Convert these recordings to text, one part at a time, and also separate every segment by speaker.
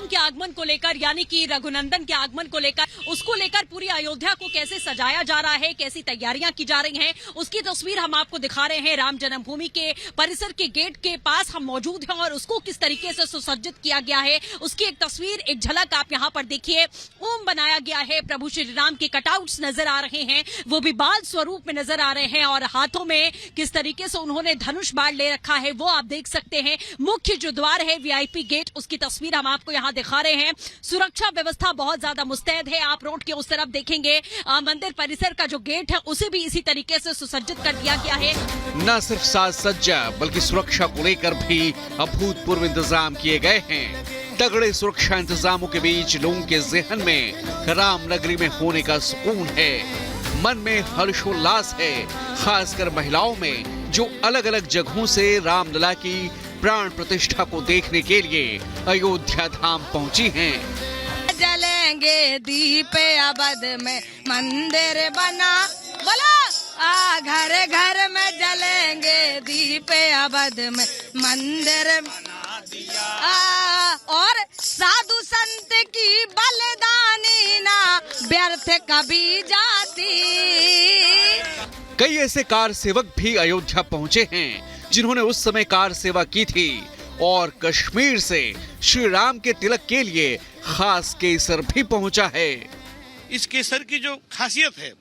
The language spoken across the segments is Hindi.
Speaker 1: राम के आगमन को लेकर, यानी कि रघुनंदन के आगमन को लेकर, उसको लेकर पूरी अयोध्या को कैसे सजाया जा रहा है, कैसी तैयारियां की जा रही हैं, उसकी तस्वीर हम आपको दिखा रहे हैं। राम जन्मभूमि के परिसर के गेट के पास हम मौजूद हैं और उसको किस तरीके से सुसज्जित किया गया है उसकी एक तस्वीर, एक झलक आप यहाँ पर देखिए। ओम बनाया गया है, प्रभु श्री राम के कटआउट्स नजर आ रहे हैं, वो भी बाल स्वरूप में नजर आ रहे हैं और हाथों में किस तरीके से उन्होंने धनुष बाण ले रखा है वो आप देख सकते हैं। मुख्य जो द्वार है वीआईपी गेट, उसकी तस्वीर हम आपको यहाँ दिखा रहे हैं। सुरक्षा व्यवस्था बहुत ज्यादा मुस्तैद है। आप रोड के उस तरफ देखेंगे मंदिर परिसर का जो गेट है उसे भी इसी तरीके से सुसज्जित कर दिया गया है।
Speaker 2: न सिर्फ साज सज्जा बल्कि सुरक्षा को लेकर भी अभूतपूर्व इंतजाम किए गए हैं। तगड़े सुरक्षा इंतजामों के बीच लोगों के ज़हन में रामनगरी में होने का सुकून है, मन में हर्षोल्लास है, खासकर महिलाओं में जो अलग अलग जगहों से रामलला की प्राण प्रतिष्ठा को देखने के लिए अयोध्या धाम पहुंची हैं।
Speaker 3: जलेंगे दीप अवध में मंदिर बना, बोला घर घर में जलेंगे दीप अवध में मंदिर, और साधु संत की बलिदानी ना व्यर्थ कभी जाती।
Speaker 2: कई ऐसे कार सेवक भी अयोध्या पहुंचे हैं जिन्होंने उस समय कार सेवा की थी और कश्मीर से श्री राम के तिलक के लिए खास केसर भी पहुंचा है।
Speaker 4: इस केसर की जो खासियत है,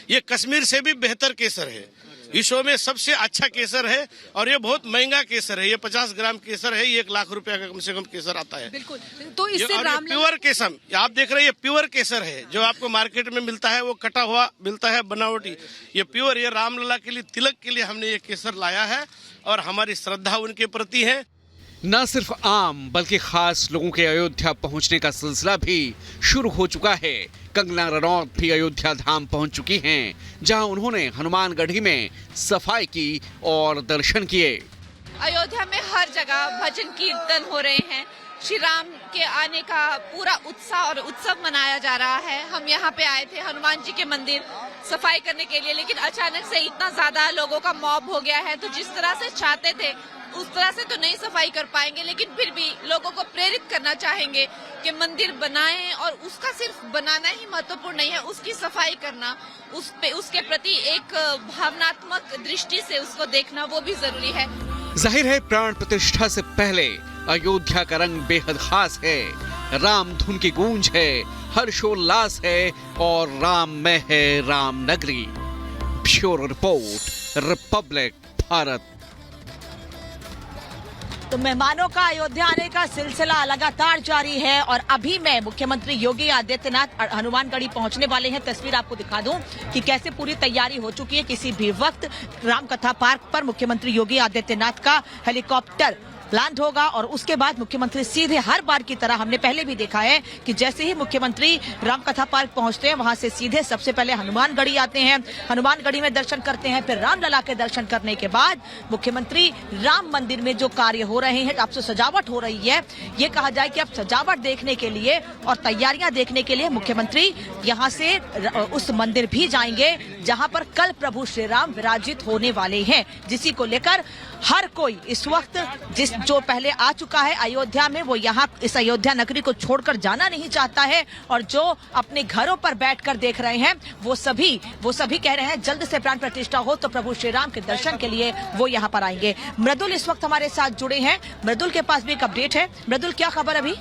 Speaker 4: ये कश्मीर से भी बेहतर केसर है। विश्व में सबसे अच्छा केसर है और ये बहुत महंगा केसर है। ये 50 ग्राम केसर है, ये 1 लाख रुपया का कम से कम केसर आता है।
Speaker 1: बिल्कुल, तो इससे
Speaker 4: प्योर केसर आप देख रहे हैं, ये प्योर केसर है। जो आपको मार्केट में मिलता है वो कटा हुआ मिलता है, बनावटी। ये प्योर, ये रामलला के लिए, तिलक के लिए हमने ये केसर लाया है और हमारी श्रद्धा उनके प्रति है।
Speaker 2: न सिर्फ आम बल्कि खास लोगों के अयोध्या पहुंचने का सिलसिला भी शुरू हो चुका है। कंगना रनौत भी अयोध्या धाम पहुंच चुकी हैं, जहां उन्होंने हनुमानगढ़ी में सफाई की और दर्शन किए।
Speaker 5: अयोध्या में हर जगह भजन कीर्तन हो रहे हैं। श्री राम के आने का पूरा उत्साह और उत्सव मनाया जा रहा है। हम यहाँ पे आए थे हनुमान जी के मंदिर सफाई करने के लिए, लेकिन अचानक से इतना ज्यादा लोगों का मॉब हो गया है, तो जिस तरह से चाहते थे उस तरह से तो नहीं सफाई कर पाएंगे, लेकिन फिर भी लोगों को प्रेरित करना चाहेंगे कि मंदिर बनाएं और उसका सिर्फ बनाना ही महत्वपूर्ण नहीं है, उसकी सफाई करना, उसके प्रति एक भावनात्मक दृष्टि से उसको देखना वो भी जरूरी है।
Speaker 2: जाहिर है प्राण प्रतिष्ठा से पहले अयोध्या का रंग बेहद खास है। राम धुन की गूंज है, हर्षोल्लास है और राम में है Ramnagari. Bureau report, republic Bharat.
Speaker 6: तो मेहमानों का अयोध्या आने का सिलसिला लगातार जारी है और अभी मैं मुख्यमंत्री योगी आदित्यनाथ हनुमानगढ़ी पहुंचने वाले हैं। तस्वीर आपको दिखा दूं कि कैसे पूरी तैयारी हो चुकी है। किसी भी वक्त रामकथा पार्क पर मुख्यमंत्री योगी आदित्यनाथ का हेलीकॉप्टर लैंड होगा और उसके बाद मुख्यमंत्री सीधे, हर बार की तरह हमने पहले भी देखा है कि जैसे ही मुख्यमंत्री रामकथा पार्क पहुंचते हैं वहां से सीधे सबसे पहले हनुमानगढ़ी आते हैं, हनुमानगढ़ी में दर्शन करते हैं, फिर रामलला के दर्शन करने के बाद मुख्यमंत्री राम मंदिर में जो कार्य हो रहे हैं, अब जो सजावट हो रही है, ये कहा जाए कि अब सजावट देखने के लिए और तैयारियां देखने के लिए मुख्यमंत्री यहाँ से उस मंदिर भी जाएंगे जहाँ पर कल प्रभु श्री राम विराजित होने वाले हैं, जिसी को लेकर हर कोई इस वक्त जो पहले आ चुका है अयोध्या में, वो यहाँ इस अयोध्या नगरी को छोड़कर जाना नहीं चाहता है और जो अपने घरों पर बैठकर देख रहे हैं वो सभी कह रहे हैं जल्द से प्राण प्रतिष्ठा हो तो प्रभु श्री राम के दर्शन के लिए वो यहाँ पर आएंगे। मृदुल इस वक्त हमारे साथ जुड़े हैं, मृदुल के पास भी एक अपडेट है। मृदुल, क्या खबर अभी?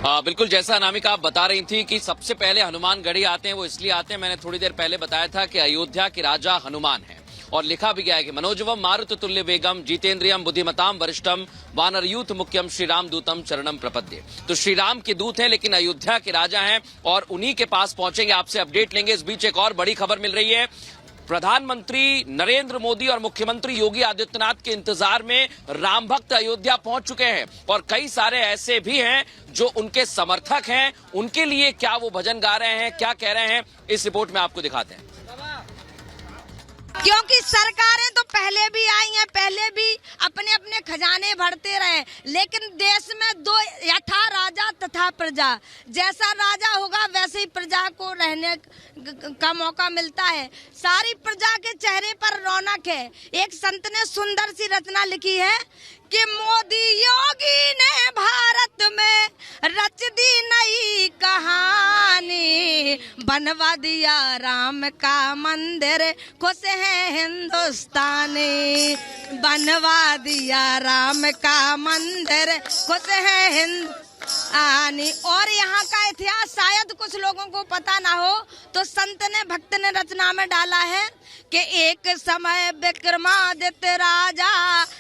Speaker 7: बिल्कुल, जैसा अनामिका आप बता रही थी कि सबसे पहले हनुमानगढ़ी आते हैं, वो इसलिए आते हैं, मैंने थोड़ी देर पहले बताया था कि अयोध्या के राजा हनुमान हैं और लिखा भी गया है कि मनोजवम मारुत तुल्य वेगम जितेंद्रियम बुद्धिमताम वरिष्ठम वानर यूथ मुख्यम श्री राम दूतम चरणम प्रपद्ये। तो श्री राम के दूत हैं लेकिन अयोध्या के राजा हैं और उन्हीं के पास पहुंचेंगे। आपसे अपडेट लेंगे। इस बीच एक और बड़ी खबर मिल रही है। प्रधानमंत्री नरेंद्र मोदी और मुख्यमंत्री योगी आदित्यनाथ के इंतजार में राम भक्त अयोध्या पहुंच चुके हैं और कई सारे ऐसे भी हैं जो उनके समर्थक हैं। उनके लिए क्या वो भजन गा रहे हैं, क्या कह रहे हैं, इस रिपोर्ट में आपको दिखाते हैं।
Speaker 3: क्योंकि सरकारें तो पहले भी आई हैं, पहले भी अपने अपने खजाने भरते रहे, लेकिन देश में दो यथा राजा तथा प्रजा। जैसा राजा होगा वैसे ही प्रजा को रहने का मौका मिलता है। सारी प्रजा के चेहरे पर रौनक है। एक संत ने सुंदर सी रचना लिखी है कि बनवा दिया राम का मंदिर, खुश है हिंदुस्तानी। बनवा दिया राम का मंदिर, खुश है हिंदुस्तानी। और यहाँ का इतिहास शायद कुछ लोगों को पता ना हो, तो संत ने भक्त ने रचना में डाला है कि एक समय विक्रमादित्य राजा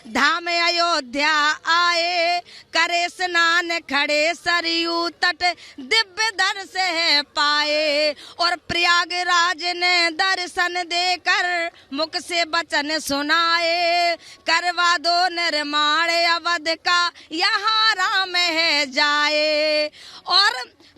Speaker 3: धाम अयोध्या आए, करे स्नान खड़े सरयू तट, दिव्य दर्श है पाए। और प्रयागराज ने दर्शन देकर मुख से वचन सुनाए, करवा दो निर्माण अवध का, यहाँ राम है जाए। और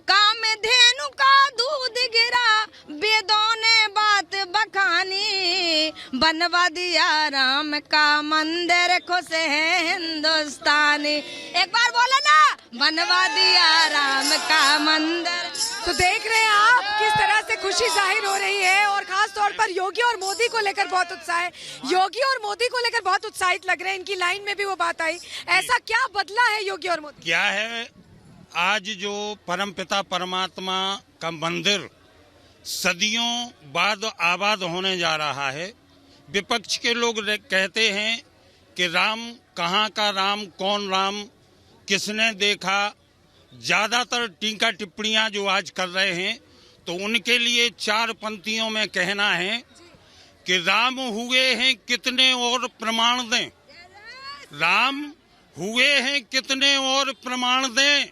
Speaker 3: कामधेनु का दूध गिरा, वेदों ने बात बखानी, बनवा दिया राम का मंदिर, खुश है हिंदुस्तानी। एक बार बोलो ना, बनवा दिया राम का मंदिर।
Speaker 8: तो देख रहे हैं आप किस तरह से खुशी जाहिर हो रही है, और खास तौर पर योगी और मोदी को लेकर बहुत उत्साह है। योगी और मोदी को लेकर बहुत उत्साहित लग रहे हैं, इनकी लाइन में भी वो बात आई। ऐसा क्या बदला है योगी और मोदी?
Speaker 9: क्या है, आज जो परमपिता परमात्मा का मंदिर सदियों बाद आबाद होने जा रहा है, विपक्ष के लोग कहते हैं कि राम कहाँ का राम, कौन राम, किसने देखा, ज्यादातर टीका टिप्पणियां जो आज कर रहे हैं, तो उनके लिए 4 पंक्तियों में कहना है कि राम हुए हैं कितने और प्रमाण दें, राम हुए हैं कितने और प्रमाण दें,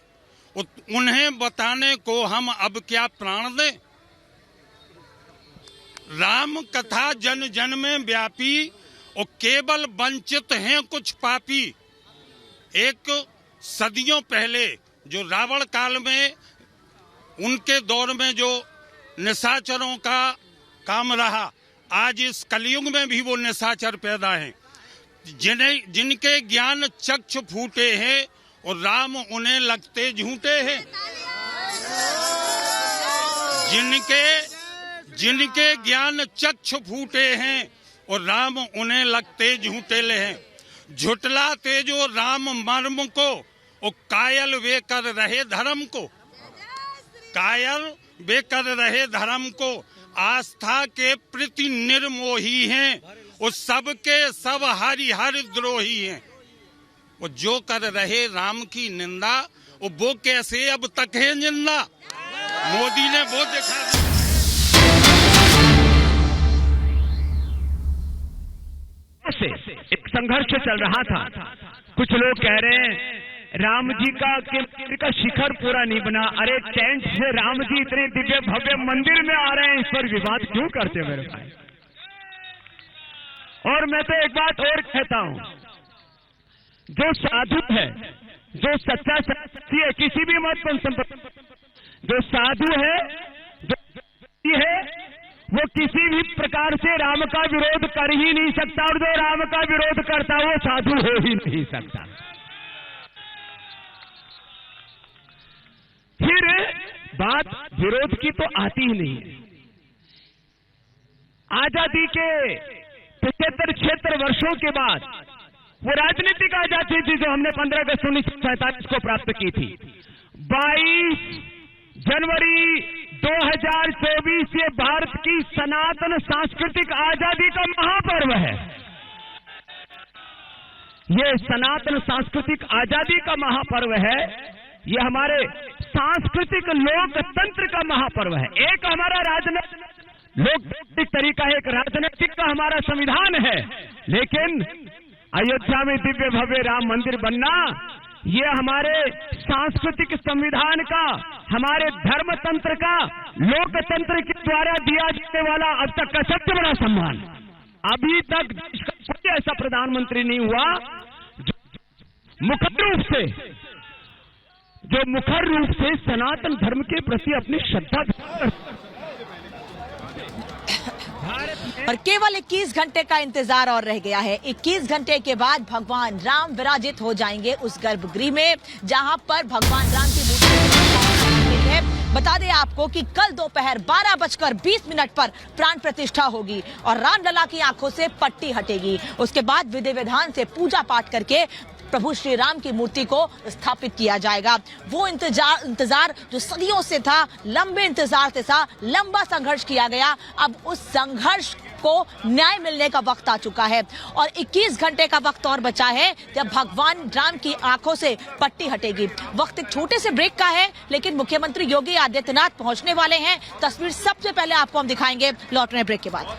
Speaker 9: उन्हें बताने को हम अब क्या प्राण दें। राम कथा जन जन में व्यापी, और केवल वंचित हैं कुछ पापी। एक सदियों पहले जो रावण काल में, उनके दौर में जो निशाचरों का काम रहा, आज इस कलयुग में भी वो निशाचर पैदा हैं, जिनके ज्ञान चक्षु फूटे हैं, और राम उन्हें लगते झूठे हैं। जिनके ज्ञान चक्षु फूटे हैं, और राम उन्हें लगते झूठे ले हैं। झुटलाते जो राम मर्म को, और कायल वे कर रहे धर्म को, कायल वे कर रहे धर्म को। आस्था के प्रति निर्मोही हैं, और सबके सब हरिहर द्रोही हैं। वो जो कर रहे राम की निंदा, वो कैसे अब तक है जिंदा। मोदी ने वो दिखा दिया।
Speaker 10: एक संघर्ष चल रहा था। कुछ लोग कह रहे हैं राम जी का शिखर पूरा नहीं बना। अरे टेंट से राम जी इतने दिव्य भव्य मंदिर में आ रहे हैं, इस पर विवाद क्यों करते मेरे भाई? और मैं तो एक बात और कहता हूं, जो साधु है, जो सच्चा साथी है, किसी भी मत पर जो साधु है, जो है, वो किसी भी प्रकार से राम का विरोध कर ही नहीं सकता, और जो राम का विरोध करता वो साधु हो ही नहीं सकता। फिर बात विरोध की तो आती ही नहीं है। आजादी के 75 वर्षों के बाद वो राजनीतिक आजादी थी जो हमने 15 अगस्त 1947 को प्राप्त की थी। 22 जनवरी 2024 ये भारत की सनातन सांस्कृतिक आजादी का महापर्व है। ये सनातन सांस्कृतिक आजादी का महापर्व है। ये हमारे सांस्कृतिक लोकतंत्र का महापर्व है। एक हमारा राजनीतिक लोकतांत्रिक तरीका है, एक राजनीतिक का हमारा संविधान है, लेकिन अयोध्या में दिव्य भव्य राम मंदिर बनना, ये हमारे सांस्कृतिक संविधान का, हमारे धर्मतंत्र का, लोकतंत्र के द्वारा दिया जाने वाला अब तक का सबसे बड़ा सम्मान। अभी तक देश का कोई ऐसा प्रधानमंत्री नहीं हुआ जो मुखर रूप से सनातन धर्म के प्रति अपनी श्रद्धा
Speaker 6: और केवल 21 घंटे का इंतजार और रह गया है। 21 घंटे के बाद भगवान राम विराजित हो जाएंगे उस गर्भगृह में जहां पर भगवान राम की मूर्ति है। बता दें आपको कि कल दोपहर 12:20 पर प्राण प्रतिष्ठा होगी और रामलला की आंखों से पट्टी हटेगी। उसके बाद विधि विधान से पूजा पाठ करके प्रभु श्री राम की मूर्ति को स्थापित किया जाएगा। वो इंतजार जो सदियों से था, लंबे इंतजार से था, लंबा संघर्ष किया गया, अब उस संघर्ष को न्याय मिलने का वक्त आ चुका है और 21 घंटे का वक्त और बचा है जब भगवान राम की आंखों से पट्टी हटेगी। वक्त एक छोटे से ब्रेक का है, लेकिन मुख्यमंत्री योगी आदित्यनाथ पहुंचने वाले हैं। तस्वीर सबसे पहले आपको हम दिखाएंगे लौटने ब्रेक के बाद।